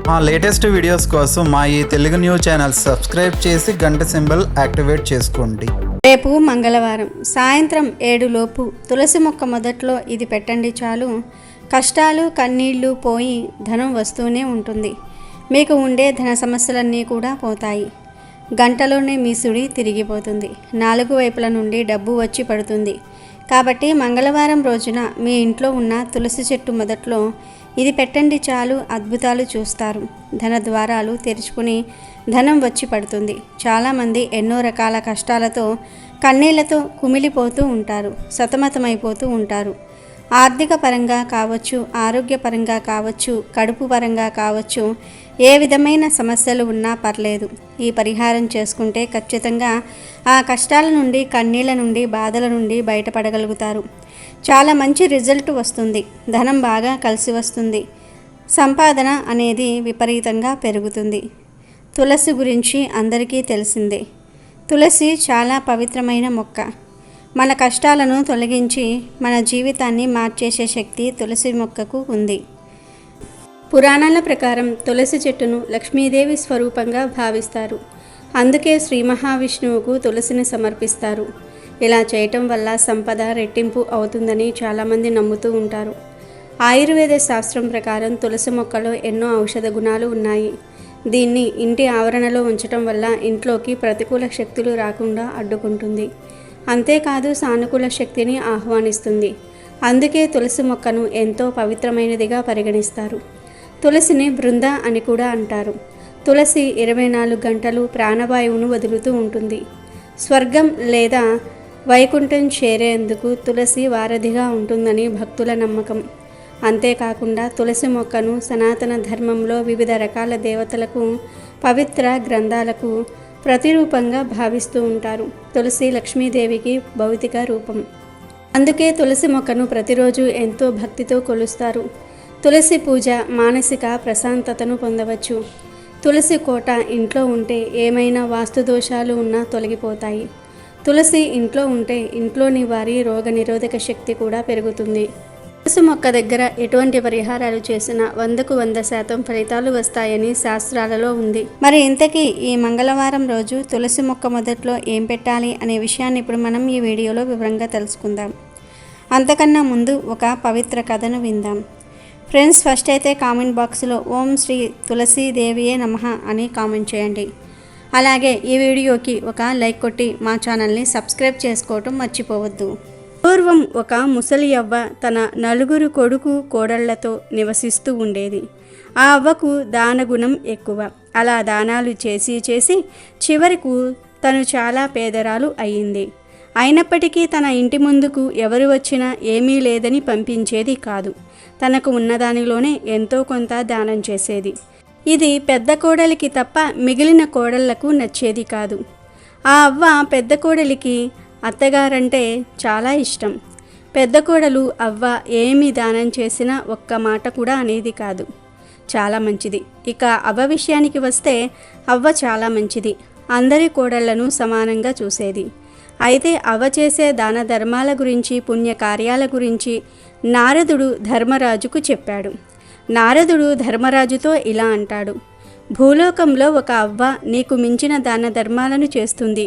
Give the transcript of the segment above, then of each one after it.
మా latest videos కోసం మా ఈ తెలుగు న్యూస్ ఛానల్ సబ్స్క్రైబ్ చేసి గంట సింబల్ యాక్టివేట్ చేసుకోండి. రేపు మంగళవారం సాయంత్రం 7 లోపు తులసి మొక్క మొదట్లో ఇది పెట్టండి చాలు. కష్టాలు కన్నీళ్లు పోయి ధనం వస్తూనే ఉంటుంది. మీకు ఉండే ధన సమస్యలన్నీ కూడా పోతాయి. గంటలోనే మీ సుడి తిరిగిపోతుంది. 4 వైపుల నుండి డబ్బు వచ్చి పడుతుంది. కాబట్టి మంగళవారం రోజున మీ ఇంట్లో ఉన్న తులసి చెట్టు మొదట్లో ఇది పెట్టండి చాలు. అద్భుతాలు చూస్తారు. ధన ద్వారాలు తెరుచుకుని ధనం వచ్చి పడుతుంది. చాలామంది ఎన్నో రకాల కష్టాలతో కన్నీళ్లతో కుమిలిపోతూ ఉంటారు, సతమతమైపోతూ ఉంటారు. ఆర్థిక పరంగా కావచ్చు, ఆరోగ్యపరంగా కావచ్చు, కడుపు పరంగా కావచ్చు, ఏ విధమైన సమస్యలు ఉన్నా పర్లేదు. ఈ పరిహారం చేసుకుంటే ఖచ్చితంగా ఆ కష్టాల నుండి, కన్నీళ్ల నుండి, బాధల నుండి బయటపడగలుగుతారు. చాలా మంచి రిజల్ట్ వస్తుంది. ధనం బాగా కలిసి వస్తుంది. సంపాదన అనేది విపరీతంగా పెరుగుతుంది. తులసి గురించి అందరికీ తెలిసిందే. తులసి చాలా పవిత్రమైన మొక్క. మన కష్టాలను తొలగించి మన జీవితాన్ని మార్చేసే శక్తి తులసి మొక్కకు ఉంది. పురాణాల ప్రకారం తులసి చెట్టును లక్ష్మీదేవి స్వరూపంగా భావిస్తారు. అందుకే శ్రీ మహావిష్ణువుకు తులసిని సమర్పిస్తారు. ఇలా చేయటం వల్ల సంపద రెట్టింపు అవుతుందని చాలామంది నమ్ముతూ ఉంటారు. ఆయుర్వేద శాస్త్రం ప్రకారం తులసి మొక్కలో ఎన్నో ఔషధ గుణాలు ఉన్నాయి. దీన్ని ఇంటి ఆవరణలో ఉంచటం వల్ల ఇంట్లోకి ప్రతికూల శక్తులు రాకుండా అడ్డుకుంటుంది. అంతేకాదు సానుకూల శక్తిని ఆహ్వానిస్తుంది. అందుకే తులసి మొక్కను ఎంతో పవిత్రమైనదిగా పరిగణిస్తారు. తులసిని బృంద అని కూడా అంటారు. తులసి 24 గంటలు ప్రాణవాయువును వదులుతూ ఉంటుంది. స్వర్గం లేదా వైకుంఠం చేరేందుకు తులసి వారధిగా ఉంటుందని భక్తుల నమ్మకం. అంతేకాకుండా తులసి మొక్కను సనాతన ధర్మంలో వివిధ రకాల దేవతలకు, పవిత్ర గ్రంథాలకు ప్రతిరూపంగా భావిస్తూ ఉంటారు. తులసి లక్ష్మీదేవికి భౌతిక రూపం. అందుకే తులసి మొక్కను ప్రతిరోజు ఎంతో భక్తితో కొలుస్తారు. తులసి పూజ మానసిక ప్రశాంతతను పొందవచ్చు. తులసి కోట ఇంట్లో ఉంటే ఏమైనా వాస్తు దోషాలు ఉన్నా తొలగిపోతాయి. తులసి ఇంట్లో ఉంటే ఇంట్లోని వారి రోగ నిరోధక శక్తి కూడా పెరుగుతుంది. తులసి మొక్క దగ్గర ఎటువంటి పరిహారాలు చేసినా 100కు 100% ఫలితాలు వస్తాయని శాస్త్రాలలో ఉంది. మరి ఇంతకీ ఈ మంగళవారం రోజు తులసి మొక్క మొదట్లో ఏం పెట్టాలి అనే విషయాన్ని ఇప్పుడు మనం ఈ వీడియోలో వివరంగా తెలుసుకుందాం. అంతకన్నా ముందు ఒక పవిత్ర కథను విందాం. ఫ్రెండ్స్, ఫస్ట్ అయితే కామెంట్ బాక్స్లో ఓం శ్రీ తులసీదేవియే నమః అని కామెంట్ చేయండి. అలాగే ఈ వీడియోకి ఒక లైక్ కొట్టి మా ఛానల్ని సబ్స్క్రైబ్ చేసుకోవటం మర్చిపోవద్దు. పూర్వం ఒక ముసలి అవ్వ తన 4 కొడుకు కోడళ్లతో నివసిస్తూ ఉండేది. ఆ అవ్వకు దానగుణం ఎక్కువ. అలా దానాలు చేసి చేసి చివరకు తను చాలా పేదరాలు అయ్యింది. అయినప్పటికీ తన ఇంటి ముందుకు ఎవరు వచ్చినా ఏమీ లేదని పంపించేది కాదు. తనకు ఉన్నదానిలోనే ఎంతో కొంత దానం చేసేది. ఇది పెద్ద కోడలికి తప్ప మిగిలిన కోడళ్లకు నచ్చేది కాదు. ఆ అవ్వ పెద్ద కోడలికి అత్తగారంటే చాలా ఇష్టం. పెద్ద కోడలు అవ్వ ఏమి దానం చేసినా ఒక్క మాట కూడా అనేది కాదు. చాలా మంచిది. ఇక అవ్వ విషయానికి వస్తే అవ్వ చాలా మంచిది. అందరి కోడళ్లను సమానంగా చూసేది. అయితే అవ్వ చేసే దాన ధర్మాల గురించి, పుణ్యకార్యాల గురించి నారదుడు ధర్మరాజుకు చెప్పాడు. నారదుడు ధర్మరాజుతో ఇలా అంటాడు: భూలోకంలో ఒక అవ్వ నీకు మించిన దాన ధర్మాలను చేస్తుంది.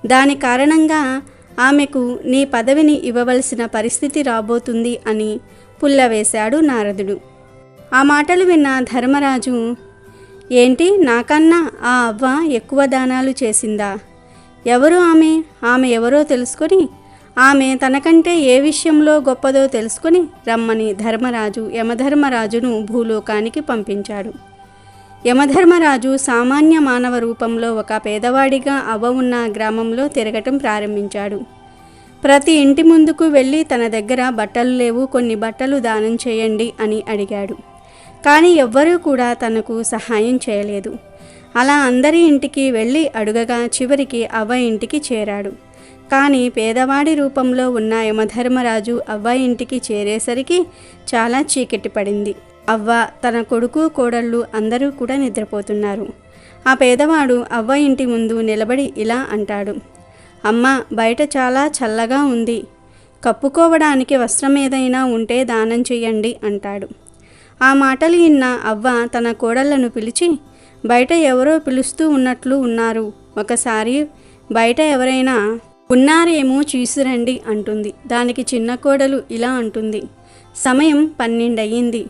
దాని కారణంగా ఆమెకు నీ పదవిని ఇవ్వవలసిన పరిస్థితి రాబోతుంది అని పుల్లవేశాడు నారదుడు. ఆ మాటలు విన్న ధర్మరాజు, ఏంటి, నాకన్నా ఆ అవ్వ ఎక్కువ దానాలు చేసిందా? ఎవరు ఆమె ఎవరో తెలుసుకొని, ఆమె తనకంటే ఏ విషయంలో గొప్పదో తెలుసుకొని రమ్మని ధర్మరాజు యమధర్మరాజును భూలోకానికి పంపించాడు. యమధర్మరాజు సామాన్య మానవ రూపంలో ఒక పేదవాడిగా అవ్వ ఉన్న గ్రామంలో తిరగటం ప్రారంభించాడు. ప్రతి ఇంటి ముందుకు వెళ్ళి తన దగ్గర బట్టలు లేవు, కొన్ని బట్టలు దానం చేయండి అని అడిగాడు. కానీ ఎవ్వరూ కూడా తనకు సహాయం చేయలేదు. అలా అందరి ఇంటికి వెళ్ళి అడుగగా చివరికి అవ్వ ఇంటికి చేరాడు. కానీ పేదవాడి రూపంలో ఉన్న యమధర్మరాజు అవ్వ ఇంటికి చేరేసరికి చాలా చీకటి పడింది. అవ్వ, తన కొడుకు, కోడళ్ళు అందరూ కూడా నిద్రపోతున్నారు. ఆ పేదవాడు అవ్వ ఇంటి ముందు నిలబడి ఇలా అంటాడు: అమ్మ, బయట చాలా చల్లగా ఉంది. కప్పుకోవడానికి వస్త్రం ఏదైనా ఉంటే దానం చెయ్యండి అంటాడు. ఆ మాటలు విన్న అవ్వ తన కోడళ్లను పిలిచి, బయట ఎవరో పిలుస్తూ ఉన్నట్లు ఉన్నారు, ఒకసారి బయట ఎవరైనా ఉన్నారేమో చూసిరండి అంటుంది. దానికి చిన్న కోడలు ఇలా అంటుంది, సమయం 12 అయ్యింది,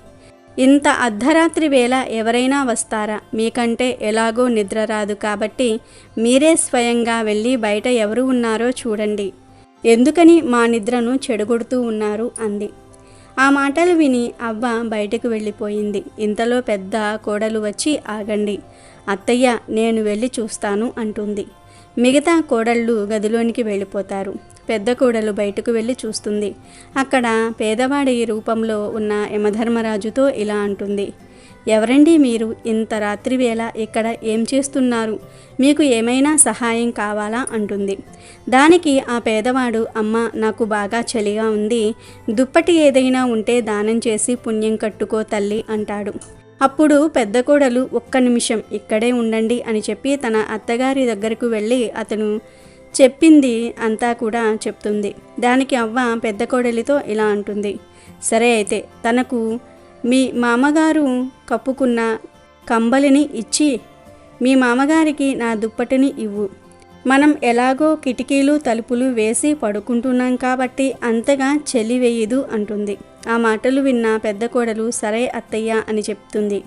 ఇంత అర్ధరాత్రి వేళ ఎవరైనా వస్తారా? మీకంటే ఎలాగో నిద్ర రాదు కాబట్టి మీరే స్వయంగా వెళ్ళి బయట ఎవరు ఉన్నారో చూడండి, ఎందుకని మా నిద్రను చెడగొడుతూ ఉన్నారు అంది. ఆ మాటలు విని అవ్వ బయటకు వెళ్ళిపోయింది. ఇంతలో పెద్ద కోడలు వచ్చి, ఆగండి అత్తయ్య, నేను వెళ్ళి చూస్తాను అంటుంది. మిగతా కోడళ్ళు గదిలోనికి వెళ్ళిపోతారు. పెద్ద కోడలు బయటకు వెళ్ళి చూస్తుంది. అక్కడ పేదవాడి రూపంలో ఉన్న యమధర్మరాజుతో ఇలా అంటుంది, ఎవరండి మీరు? ఇంత రాత్రి వేళ ఇక్కడ ఏం చేస్తున్నారు? మీకు ఏమైనా సహాయం కావాలా అంటుంది. దానికి ఆ పేదవాడు, అమ్మ నాకు బాగా చలిగా ఉంది, దుప్పటి ఏదైనా ఉంటే దానం చేసి పుణ్యం కట్టుకో తల్లి అంటాడు. అప్పుడు పెద్ద కోడలు, ఒక్క నిమిషం ఇక్కడే ఉండండి అని చెప్పి తన అత్తగారి దగ్గరకు వెళ్ళి అతను చెప్పింది అంతా కూడా చెప్తుంది. దానికి అవ్వ పెద్ద కోడలితో ఇలా అంటుంది, సరే అయితే తనకు మీ మామగారు కప్పుకున్న కంబలిని ఇచ్చి మీ మామగారికి నా దుప్పటిని ఇవ్వు, మనం ఎలాగో కిటికీలు తలుపులు వేసి పడుకుంటున్నాం కాబట్టి అంతగా చలి వేయదు అంటుంది. ఆ మాటలు విన్న పెద్ద కోడలు సరే అత్తయ్య అని చెప్తుంది.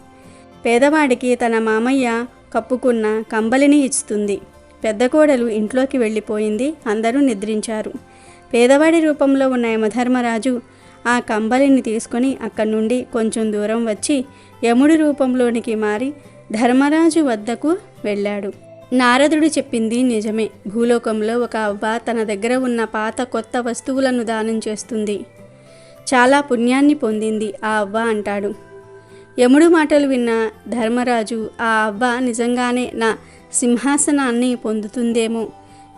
పేదవాడికి తన మామయ్య కప్పుకున్న కంబలిని ఇస్తుంది. పెద్ద కోడలు ఇంట్లోకి వెళ్ళిపోయింది. అందరూ నిద్రించారు. పేదవాడి రూపంలో ఉన్న యమధర్మరాజు ఆ కంబలిని తీసుకొని అక్కడి నుండి కొంచెం దూరం వచ్చి యముడి రూపంలోనికి మారి ధర్మరాజు వద్దకు వెళ్ళాడు. నారదుడు చెప్పింది నిజమే. భూలోకంలో ఒక అవ్వ తన దగ్గర ఉన్న పాత కొత్త వస్తువులను దానం చేస్తుంది. చాలా పుణ్యాన్ని పొందింది ఆ అవ్వ అంటాడు. యముడు మాటలు విన్న ధర్మరాజు, ఆ అవ్వ నిజంగానే నా సింహాసనాన్ని పొందుతుందేమో.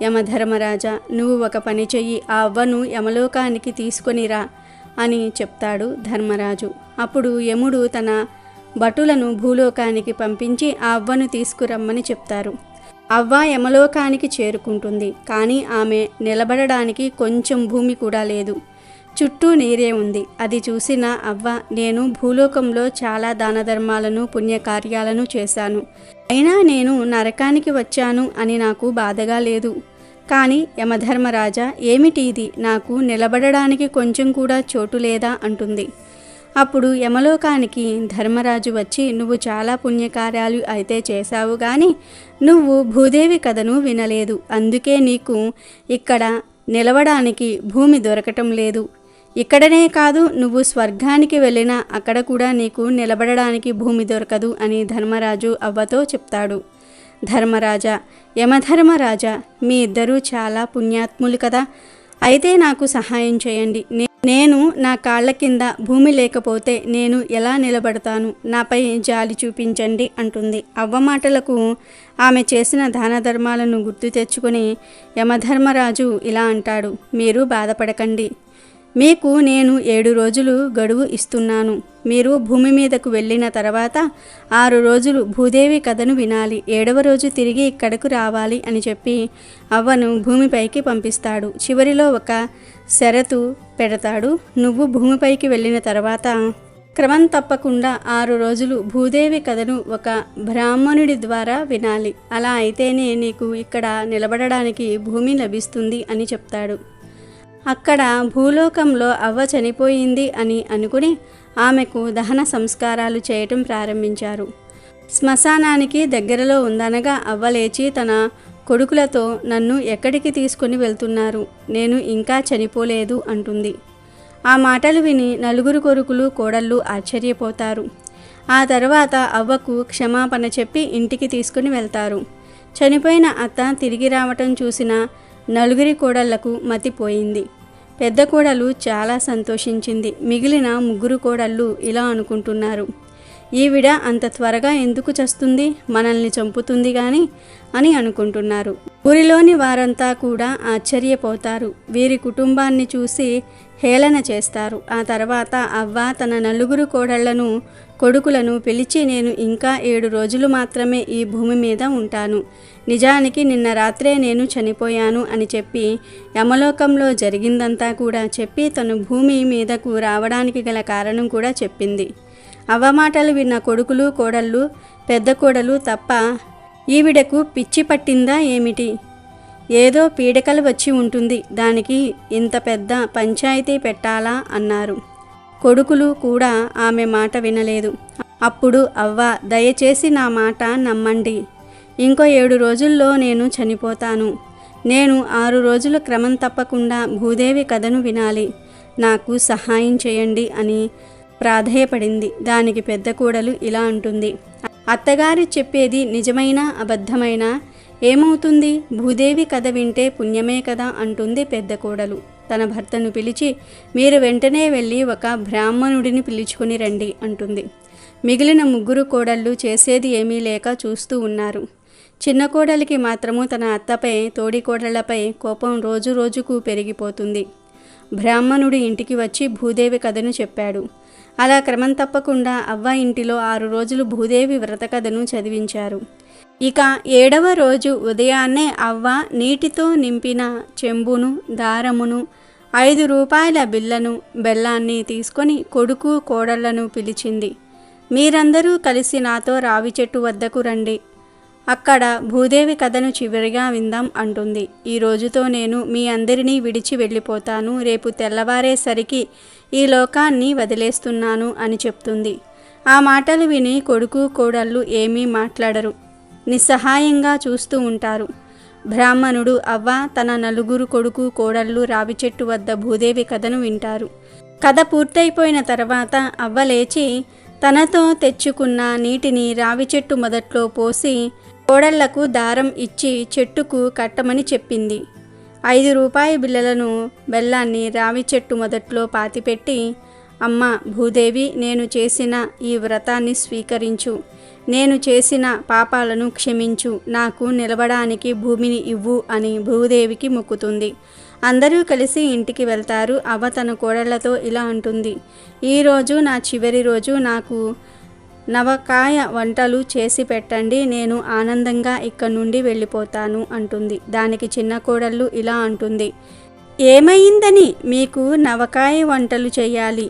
యమధర్మరాజా, నువ్వు ఒక పని చెయ్యి, ఆ అవ్వను యమలోకానికి తీసుకొనిరా అని చెప్తాడు ధర్మరాజు. అప్పుడు యముడు తన భటులను భూలోకానికి పంపించి ఆ అవ్వను తీసుకురమ్మని చెప్తారు. అవ్వ యమలోకానికి చేరుకుంటుంది. కానీ ఆమె నిలబడడానికి కొంచెం భూమి కూడా లేదు. చుట్టూ నీరే ఉంది. అది చూసిన అవ్వ, నేను భూలోకంలో చాలా దాన ధర్మాలను పుణ్యకార్యాలను చేశాను, అయినా నేను నరకానికి వచ్చాను అని నాకు బాధగా లేదు. కానీ యమధర్మరాజా, ఏమిటి ఇది? నాకు నిలబడడానికి కొంచెం కూడా చోటు లేదా అంటుంది. అప్పుడు యమలోకానికి ధర్మరాజు వచ్చి, నువ్వు చాలా పుణ్యకార్యాలు అయితే చేశావు, కానీ నువ్వు భూదేవి కథను వినలేదు, అందుకే నీకు ఇక్కడ నిలవడానికి భూమి దొరకటం లేదు. ఇక్కడనే కాదు, నువ్వు స్వర్గానికి వెళ్ళినా అక్కడ కూడా నీకు నిలబడడానికి భూమి దొరకదు అని ధర్మరాజు అవ్వతో చెప్తాడు. ధర్మరాజా, యమధర్మరాజా, మీ ఇద్దరూ చాలా పుణ్యాత్ములు కదా, అయితే నాకు సహాయం చేయండి. నేను నా కాళ్ళ కింద భూమి లేకపోతే నేను ఎలా నిలబడతాను? నాపై జాలి చూపించండి అంటుంది. అవ్వ మాటలకు ఆమె చేసిన దాన ధర్మాలను గుర్తు తెచ్చుకొని యమధర్మరాజు ఇలా అంటాడు, మీరు బాధపడకండి, మీకు నేను 7 రోజులు గడువు ఇస్తున్నాను. మీరు భూమి మీదకు వెళ్ళిన తర్వాత 6 రోజులు భూదేవి కథను వినాలి, 7వ రోజు తిరిగి ఇక్కడకు రావాలి అని చెప్పి అవ్వను భూమిపైకి పంపిస్తాడు. చివరిలో ఒక షరతు పెడతాడు, నువ్వు భూమిపైకి వెళ్ళిన తర్వాత క్రమం తప్పకుండా 6 రోజులు భూదేవి కథను ఒక బ్రాహ్మణుడి ద్వారా వినాలి, అలా అయితేనే నీకు ఇక్కడ నిలబడడానికి భూమి లభిస్తుంది అని చెప్తాడు. అక్కడ భూలోకంలో అవ్వ చనిపోయింది అని అనుకుని ఆమెకు దహన సంస్కారాలు చేయటం ప్రారంభించారు. శ్మశానానికి దగ్గరలో ఉందనగా అవ్వ లేచి తన కొడుకులతో, నన్ను ఎక్కడికి తీసుకుని వెళ్తున్నారు? నేను ఇంకా చనిపోలేదు అంటుంది. ఆ మాటలు విని 4 కొడుకులు కోడళ్ళు ఆశ్చర్యపోతారు. ఆ తర్వాత అవ్వకు క్షమాపణ చెప్పి ఇంటికి తీసుకుని వెళ్తారు. చనిపోయిన అత్త తిరిగి రావటం చూసిన 4 కోడళ్లకు మతిపోయింది. పెద్ద కోడలు చాలా సంతోషించింది. మిగిలిన 3 కోడళ్ళు ఇలా అనుకుంటున్నారు, ఈవిడ అంత త్వరగా ఎందుకు చస్తుంది? మనల్ని చంపుతుంది గాని అని అనుకుంటున్నారు. ఊరిలోని వారంతా కూడా ఆశ్చర్యపోతారు. వీరి కుటుంబాన్ని చూసి హేళన చేస్తారు. ఆ తర్వాత అవ్వ తన 4 కోడళ్లను కొడుకులను పిలిచి, నేను ఇంకా 7 రోజులు మాత్రమే ఈ భూమి మీద ఉంటాను, నిజానికి నిన్న రాత్రే నేను చనిపోయాను అని చెప్పి యమలోకంలో జరిగిందంతా కూడా చెప్పి తను భూమి మీదకు రావడానికి గల కారణం కూడా చెప్పింది. అవ్వ మాటలు విన్న కొడుకులు కోడళ్ళు పెద్ద కోడలు తప్ప ఈవిడకు పిచ్చి పట్టిందా ఏమిటి? ఏదో పీడకలు వచ్చి ఉంటుంది, దానికి ఇంత పెద్ద పంచాయతీ పెట్టాలా అన్నారు. కొడుకులు కూడా ఆమె మాట వినలేదు. అప్పుడు అవ్వ, దయచేసి నా మాట నమ్మండి. ఇంకో 7 రోజుల్లో నేను చనిపోతాను. నేను 6 రోజులు క్రమం తప్పకుండా భూదేవి కథను వినాలి. నాకు సహాయం చేయండి అని ప్రాధేయపడింది. దానికి పెద్ద కోడలు ఇలా అంటుంది, అత్తగారు చెప్పేది నిజమైనా అబద్ధమైనా ఏమవుతుంది? భూదేవి కథ వింటే పుణ్యమే కదా అంటుంది పెద్ద కోడలు. తన భర్తను పిలిచి, మీరు వెంటనే వెళ్ళి ఒక బ్రాహ్మణుడిని పిలుచుకుని రండి అంటుంది. మిగిలిన 3 కోడళ్ళు చేసేది ఏమీ లేక చూస్తూ ఉన్నారు. చిన్న కోడలికి మాత్రము తన అత్తపై, తోడి కోడళ్లపై కోపం రోజు రోజుకు పెరిగిపోతుంది. బ్రాహ్మణుడు ఇంటికి వచ్చి భూదేవి కథను చెప్పాడు. అలా క్రమం తప్పకుండా అవ్వ ఇంటిలో 6 రోజులు భూదేవి వ్రత కథను చదివించారు. ఇక 7వ రోజు ఉదయాన్నే అవ్వ నీటితో నింపిన చెంబును, దారమును, 5 రూపాయల బిళ్ళను, బెల్లాన్ని తీసుకొని కొడుకు కోడళ్లను పిలిచింది. మీరందరూ కలిసి నాతో రావి చెట్టు వద్దకు రండి. అక్కడ భూదేవి కథను చివరిగా విందాం అంటుంది. ఈ రోజుతో నేను మీ అందరినీ విడిచి వెళ్ళిపోతాను. రేపు తెల్లవారేసరికి ఈ లోకాన్ని వదిలేస్తున్నాను అని చెప్తుంది. ఆ మాటలు విని కొడుకు కోడళ్ళు ఏమీ మాట్లాడరు. నిస్సహాయంగా చూస్తూ ఉంటారు. బ్రాహ్మణుడు అవ్వ తన 4 కొడుకు కోడళ్ళు రావి చెట్టు వద్ద భూదేవి కథను వింటారు. కథ పూర్తయిపోయిన తర్వాత అవ్వ లేచి తనతో తెచ్చుకున్న నీటిని రావి చెట్టు మొదట్లో పోసి కోడళ్లకు దారం ఇచ్చి చెట్టుకు కట్టమని చెప్పింది. 5 రూపాయి బిళ్ళలను, బెల్లాన్ని రావి చెట్టు మొదట్లో పాతిపెట్టి, అమ్మ భూదేవి, నేను చేసిన ఈ వ్రతాన్ని స్వీకరించు. నేను చేసిన పాపాలను క్షమించు. నాకు నిలబడానికి భూమిని ఇవ్వు అని భూదేవికి మొక్కుతుంది. అందరూ కలిసి ఇంటికి వెళ్తారు. అవ్వ తన కోడళ్లతో ఇలా అంటుంది, ఈరోజు నా చివరి రోజు. నాకు నవకాయ వంటలు చేసి పెట్టండి. నేను ఆనందంగా ఇక్కడి నుండి వెళ్ళిపోతాను అంటుంది. దానికి చిన్న కోడళ్ళు ఇలా అంటుంది, ఏమైందని మీకు నవకాయ వంటలు చేయాలి?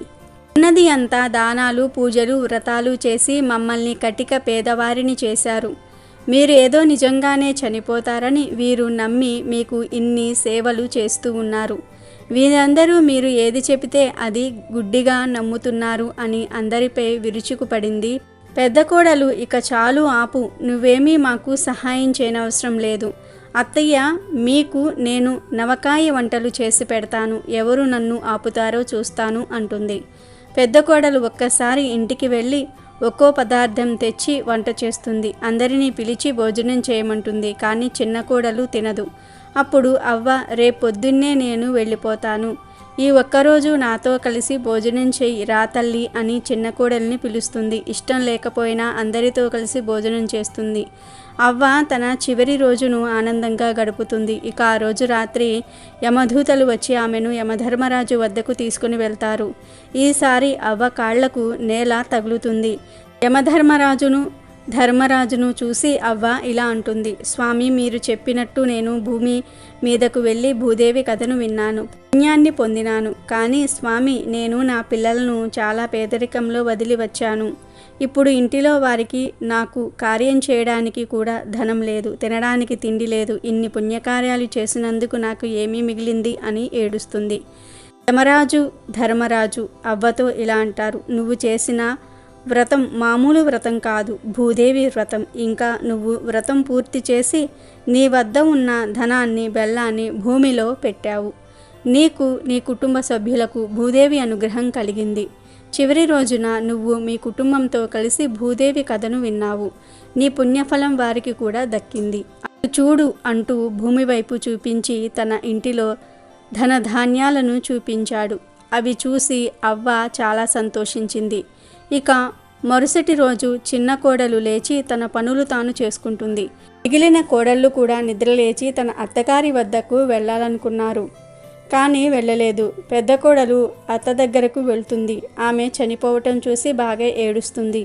ఉన్నది అంతా దానాలు, పూజలు, వ్రతాలు చేసి మమ్మల్ని కటిక పేదవారిని చేశారు. మీరు ఏదో నిజంగానే చనిపోతారని వీరు నమ్మి మీకు ఇన్ని సేవలు చేస్తూ ఉన్నారు. వీరందరూ మీరు ఏది చెబితే అది గుడ్డిగా నమ్ముతున్నారు అని అందరిపై విరుచుకుపడింది. పెద్ద కోడలు, ఇక చాలు ఆపు, నువ్వేమీ మాకు సహాయం చేయనవసరం లేదు. అత్తయ్య, మీకు నేను నవకాయ వంటలు చేసి పెడతాను. ఎవరు నన్ను ఆపుతారో చూస్తాను అంటుంది. పెద్ద కోడలు ఒక్కసారి ఇంటికి వెళ్ళి ఒక్కో పదార్థం తెచ్చి వంట చేస్తుంది. అందరినీ పిలిచి భోజనం చేయమంటుంది. కానీ చిన్న కోడలు తినదు. అప్పుడు అవ్వ, రేపొద్దున్నే నేను వెళ్ళిపోతాను. ఈ ఒక్కరోజు నాతో కలిసి భోజనం చెయ్యి రా తల్లి అని చిన్న కోడల్ని పిలుస్తుంది. ఇష్టం లేకపోయినా అందరితో కలిసి భోజనం చేస్తుంది. అవ్వ తన చివరి రోజును ఆనందంగా గడుపుతుంది. ఇక ఆ రోజు రాత్రి యమదూతలు వచ్చి ఆమెను యమధర్మరాజు వద్దకు తీసుకుని వెళ్తారు. ఈసారి అవ్వ కాళ్లకు నేల తగులుతుంది. ధర్మరాజును చూసి అవ్వ ఇలా అంటుంది, స్వామి, మీరు చెప్పినట్టు నేను భూమి మీదకు వెళ్ళి భూదేవి కథను విన్నాను, పుణ్యాన్ని పొందినాను. కానీ స్వామి, నేను నా పిల్లలను చాలా పేదరికంలో వదిలి వచ్చాను. ఇప్పుడు ఇంటిలో వారికి నాకు కార్యం చేయడానికి కూడా ధనం లేదు, తినడానికి తిండి లేదు. ఇన్ని పుణ్యకార్యాలు చేసినందుకు నాకు ఏమీ మిగిలింది అని ఏడుస్తుంది. ధర్మరాజు అవ్వతో ఇలా అంటారు, నువ్వు చేసిన వ్రతం మామూలు వ్రతం కాదు, భూదేవి వ్రతం. ఇంకా నువ్వు వ్రతం పూర్తి చేసి నీ వద్ద ఉన్న ధనాన్ని, బెల్లాన్ని భూమిలో పెట్టావు. నీకు, నీ కుటుంబ సభ్యులకు భూదేవి అనుగ్రహం కలిగింది. చివరి రోజున నువ్వు మీ కుటుంబంతో కలిసి భూదేవి కథను విన్నావు. నీ పుణ్యఫలం వారికి కూడా దక్కింది. చూడు అంటూ భూమి వైపు చూపించి తన ఇంటిలో ధనధాన్యాలను చూపించాడు. అవి చూసి అవ్వ చాలా సంతోషించింది. ఇక మరుసటి రోజు చిన్న కోడలు లేచి తన పనులు తాను చేసుకుంటుంది. మిగిలిన కోడళ్ళు కూడా నిద్రలేచి తన అత్తగారి వద్దకు వెళ్ళాలనుకున్నారు, కానీ వెళ్ళలేదు. పెద్ద కోడలు అత్త దగ్గరకు వెళ్తుంది. ఆమె చనిపోవటం చూసి బాగా ఏడుస్తుంది.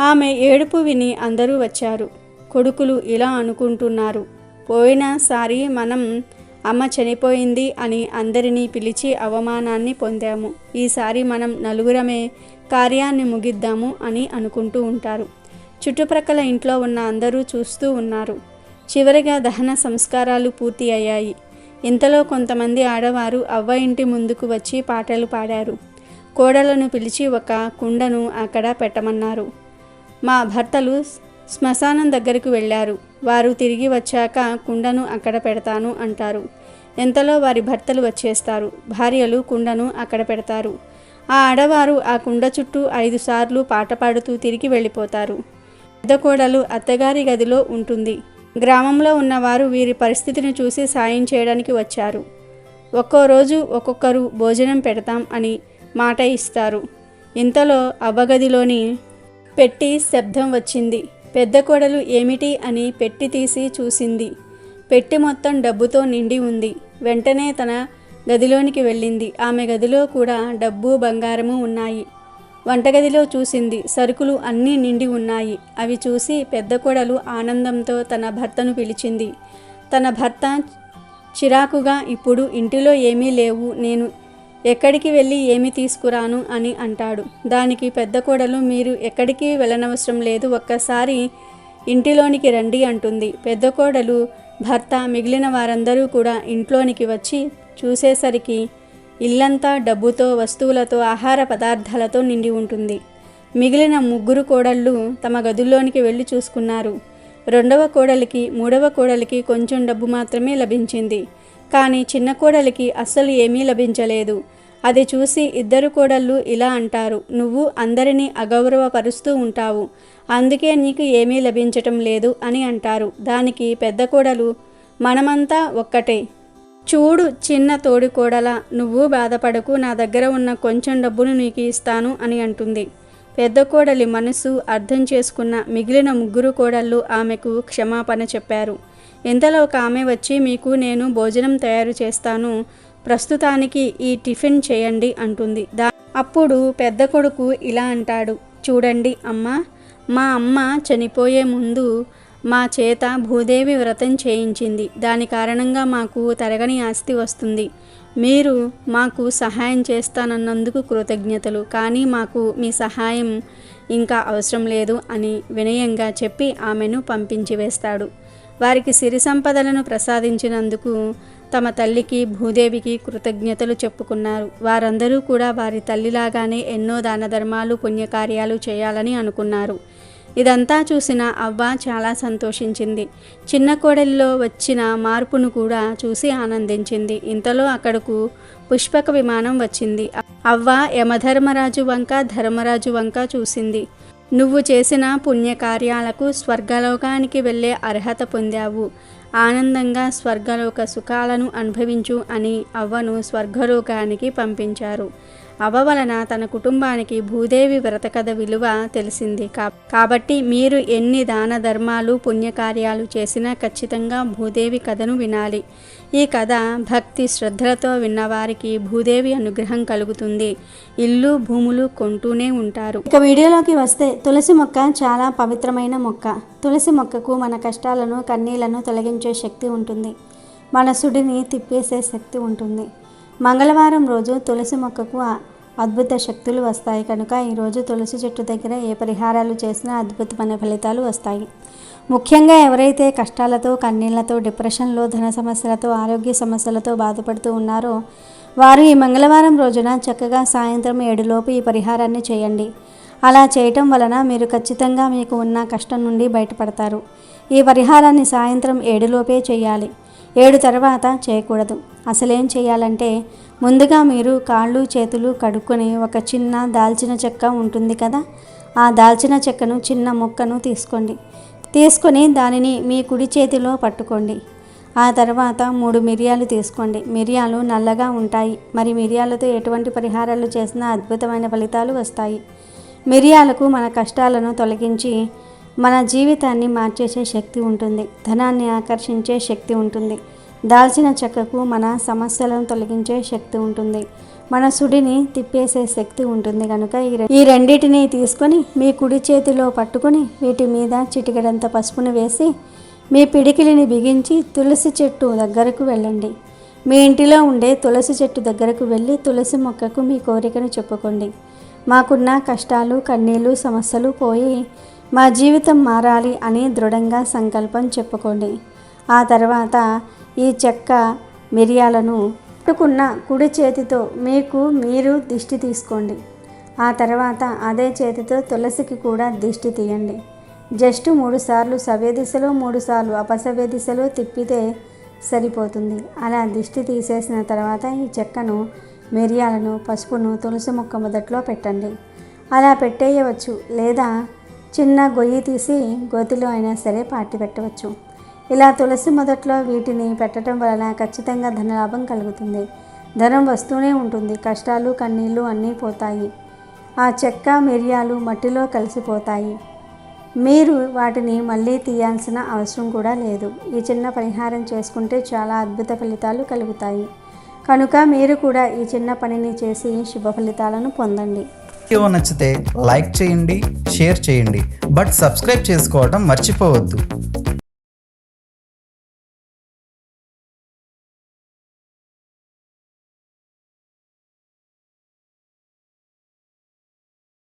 ఆమె ఏడుపు విని అందరూ వచ్చారు. కొడుకులు ఇలా అనుకుంటున్నారు, పోయినసారి మనం అమ్మ చనిపోయింది అని అందరినీ పిలిచి అవమానాన్ని పొందాము. ఈసారి మనం నలుగురమే కార్యాన్ని ముగిద్దాము అని అనుకుంటూ ఉంటారు. చుట్టుప్రక్కల ఇంట్లో ఉన్న అందరూ చూస్తూ ఉన్నారు. చివరిగా దహన సంస్కారాలు పూర్తి అయ్యాయి. ఇంతలో కొంతమంది ఆడవారు అవ్వ ఇంటి ముందుకు వచ్చి పాటలు పాడారు. కోడలను పిలిచి ఒక కుండను అక్కడ పెట్టమన్నారు. మా భర్తలు శ్మశానం దగ్గరకు వెళ్ళారు. వారు తిరిగి వచ్చాక కుండను అక్కడ పెడతాను అంటారు. ఎంతలో వారి భర్తలు వచ్చేస్తారు. భార్యలు కుండను అక్కడ పెడతారు. ఆ ఆడవారు ఆ కుండ చుట్టూ 5 సార్లు పాట పాడుతూ తిరిగి వెళ్ళిపోతారు. పెద్ద కోడలు అత్తగారి గదిలో ఉంటుంది. గ్రామంలో ఉన్నవారు వీరి పరిస్థితిని చూసి సాయం చేయడానికి వచ్చారు. ఒక్కో రోజు ఒక్కొక్కరు భోజనం పెడతాం అని మాట ఇస్తారు. ఇంతలో అవ్వగదిలోని పెట్టి శబ్దం వచ్చింది. పెద్ద కోడలు ఏమిటి అని పెట్టి తీసి చూసింది. పెట్టి మొత్తం డబ్బుతో నిండి ఉంది. వెంటనే తన గదిలోనికి వెళ్ళింది. ఆమె గదిలో కూడా డబ్బు బంగారము ఉన్నాయి. వంటగదిలో చూసింది. సరుకులు అన్నీ నిండి ఉన్నాయి. అవి చూసి పెద్ద కోడలు ఆనందంతో తన భర్తను పిలిచింది. తన భర్త చిరాకుగా, ఇప్పుడు ఇంటిలో ఏమీ లేవు, నేను ఎక్కడికి వెళ్ళి ఏమి తీసుకురాను అని అంటాడు. దానికి పెద్ద కోడలు, మీరు ఎక్కడికి వెళ్ళనవసరం లేదు, ఒక్కసారి ఇంటిలోనికి రండి అంటుంది. పెద్ద కోడలు భర్త మిగిలిన వారందరూ కూడా ఇంట్లోనికి వచ్చి చూసేసరికి ఇల్లంతా డబ్బుతో, వస్తువులతో, ఆహార పదార్థాలతో నిండి ఉంటుంది. మిగిలిన 3 కోడళ్ళు తమ గదుల్లోనికి వెళ్ళి చూసుకున్నారు. 2వ కోడలికి, 3వ కోడలికి కొంచెం డబ్బు మాత్రమే లభించింది. కానీ చిన్న కోడలికి అస్సలు ఏమీ లభించలేదు. అది చూసి 2 కోడళ్ళు ఇలా అంటారు, నువ్వు అందరినీ అగౌరవపరుస్తూ ఉంటావు, అందుకే నీకు ఏమీ లభించటం లేదు అని అంటారు. దానికి పెద్ద కోడలు, మనమంతా ఒక్కటే, చూడు చిన్న తోడి కోడలా, నువ్వు బాధపడకు, నా దగ్గర ఉన్న కొంచెం డబ్బును నీకు ఇస్తాను అని అంటుంది. పెద్ద కోడలి మనసు అర్థం చేసుకున్న మిగిలిన 3 కోడళ్ళు ఆమెకు క్షమాపణ చెప్పారు. ఇంతలో ఒక ఆమె వచ్చి, మీకు నేను భోజనం తయారు చేస్తాను, ప్రస్తుతానికి ఈ టిఫిన్ చేయండి అంటుంది. అప్పుడు పెద్ద కొడుకు ఇలా అంటాడు, చూడండి అమ్మా, మా అమ్మ చనిపోయే ముందు మా చేత భూదేవి వ్రతం చేయించింది. దాని కారణంగా మాకు తరగని ఆస్తి వస్తుంది. మీరు మాకు సహాయం చేస్తానన్నందుకు కృతజ్ఞతలు, కానీ మాకు మీ సహాయం ఇంకా అవసరం లేదు అని వినయంగా చెప్పి ఆమెను పంపించి వేస్తాడు. వారికి సిరి సంపదలను ప్రసాదించినందుకు తమ తల్లికి, భూదేవికి కృతజ్ఞతలు చెప్పుకున్నారు. వారందరూ కూడా వారి తల్లిలాగానే ఎన్నో దాన ధర్మాలు, పుణ్యకార్యాలు చేయాలని అనుకున్నారు. ఇదంతా చూసిన అవ్వ చాలా సంతోషించింది. చిన్న కోడలిలో వచ్చిన మార్పును కూడా చూసి ఆనందించింది. ఇంతలో అక్కడకు పుష్పక విమానం వచ్చింది. అవ్వ యమధర్మరాజు వంక, ధర్మరాజు వంక చూసింది. నువ్వు చేసిన పుణ్యకార్యాలకు స్వర్గలోకానికి వెళ్ళే అర్హత పొందావు, ఆనందంగా స్వర్గలోక సుఖాలను అనుభవించు అని అవ్వను స్వర్గలోకానికి పంపించారు. అవ్వ వలన తన కుటుంబానికి భూదేవి వ్రత కథ విలువ తెలిసింది. కాబట్టి మీరు ఎన్ని దాన ధర్మాలు, పుణ్యకార్యాలు చేసినా ఖచ్చితంగా భూదేవి కథను వినాలి. ఈ కథ భక్తి శ్రద్ధలతో విన్నవారికి భూదేవి అనుగ్రహం కలుగుతుంది. ఇల్లు, భూములు కొంటూనే ఉంటారు. ఇక వీడియోలోకి వస్తే, తులసి మొక్క చాలా పవిత్రమైన మొక్క. తులసి మొక్కకు మన కష్టాలను, కన్నీళ్లను తొలగించే శక్తి ఉంటుంది. మన సుడిని తిప్పేసే శక్తి ఉంటుంది. మంగళవారం రోజు తులసి మొక్కకు అద్భుత శక్తులు వస్తాయి కనుక ఈరోజు తులసి చెట్టు దగ్గర ఏ పరిహారాలు చేసినా అద్భుతమైన ఫలితాలు వస్తాయి. ముఖ్యంగా ఎవరైతే కష్టాలతో, కన్నీళ్లతో, డిప్రెషన్లో, ధన సమస్యలతో, ఆరోగ్య సమస్యలతో బాధపడుతూ ఉన్నారో వారు ఈ మంగళవారం రోజున చక్కగా సాయంత్రం 7 ఈ పరిహారాన్ని చేయండి. అలా చేయటం వలన మీరు ఖచ్చితంగా మీకు ఉన్న కష్టం నుండి బయటపడతారు. ఈ పరిహారాన్ని సాయంత్రం 7 చేయాలి. 7 తర్వాత చేయకూడదు. అసలేం చేయాలంటే, ముందుగా మీరు కాళ్ళు, చేతులు కడుక్కొని ఒక చిన్న దాల్చిన చెక్క ఉంటుంది కదా, ఆ దాల్చిన చెక్కను చిన్న ముక్కను తీసుకొని దానిని మీ కుడి చేతిలో పట్టుకోండి. ఆ తర్వాత 3 మిరియాలు తీసుకోండి. మిరియాలు నల్లగా ఉంటాయి. మరి మిరియాలతో ఎటువంటి పరిహారాలు చేసినా అద్భుతమైన ఫలితాలు వస్తాయి. మిరియాలకు మన కష్టాలను తొలగించి మన జీవితాన్ని మార్చేసే శక్తి ఉంటుంది. ధనాన్ని ఆకర్షించే శక్తి ఉంటుంది. దాల్చిన చెక్కకు మన సమస్యలను తొలగించే శక్తి ఉంటుంది. మన సుడిని తిప్పేసే శక్తి ఉంటుంది. కనుక ఈ రెండింటిని తీసుకొని మీ కుడి చేతిలో పట్టుకొని వీటి మీద చిటికెడంత పసుపును వేసి మీ పిడికిలిని బిగించి తులసి చెట్టు దగ్గరకు వెళ్ళండి. మీ ఇంటిలో ఉండే తులసి చెట్టు దగ్గరకు వెళ్ళి తులసి మొక్కకు మీ కోరికను చెప్పుకోండి. మాకున్న కష్టాలు కన్నీళ్ళు సమస్యలు పోయి మా జీవితం మారాలి అని దృఢంగా సంకల్పం చెప్పుకోండి. ఆ తర్వాత ఈ చెక్క మిరియాలను పట్టుకున్న కుడి చేతితో మీరు దిష్టి తీసుకోండి. ఆ తర్వాత అదే చేతితో తులసికి కూడా దిష్టి తీయండి. జస్ట్ 3 సార్లు సవ్య దిశలో 3 సార్లు అపసవ్య దిశలో తిప్పితే సరిపోతుంది. అలా దిష్టి తీసేసిన తర్వాత ఈ చెక్కను మిరియాలను పసుపును తులసి మొక్క మొదట్లో పెట్టండి. అలా పెట్టేయవచ్చు, లేదా చిన్న గొయ్యి తీసి గోతిలో అయినా సరే పాతి పెట్టవచ్చు. ఇలా తులసి మొదట్లో వీటిని పెట్టడం వలన ఖచ్చితంగా ధనలాభం కలుగుతుంది. ధనం వస్తూనే ఉంటుంది. కష్టాలు కన్నీళ్ళు అన్నీ పోతాయి. ఆ చెక్క మిరియాలు మట్టిలో కలిసిపోతాయి. మీరు వాటిని మళ్ళీ తీయాల్సిన అవసరం కూడా లేదు. ఈ చిన్న పరిహారం చేసుకుంటే చాలా అద్భుత ఫలితాలు కలుగుతాయి. కనుక మీరు కూడా ఈ చిన్న పనిని చేసి శుభ ఫలితాలను పొందండి. వీడియో నచ్చితే లైక్ చేయండి, షేర్ చేయండి, బట్ సబ్స్క్రైబ్ చేసుకోవడం మర్చిపోవద్దు.